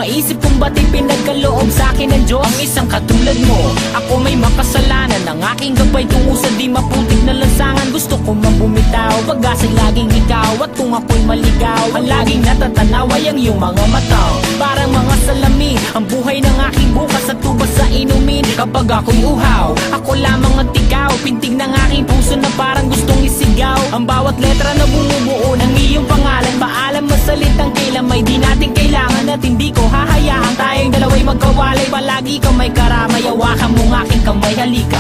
maisip kung ba't pinagkaloob sa'kin ng Diyos ang isang katulad mo. Ako may makasalanan, ang aking gabay tungo sa di maputik na lansangan. Gusto ko man bumitaw, pag-asa'y laging ikaw. At kung ako'y maligaw, ang laging natatanaw ay ang iyong mga mata. Parang mga salamin, ang buhay ng aking bukas at tubas sa inumin. Kapag ako'y uhaw, ako lamang at ikaw. Pintig ng aking puso na parang gustong isigaw. Ang bawat letra na bumubuo ng iyong pangalan. Paalam masalitang kailan may di natin kailangan. At hindi ko hahayaan tayong dalawa'y magkawalay. Palagi kang may karamay, hawakan mong aking kamay, halika.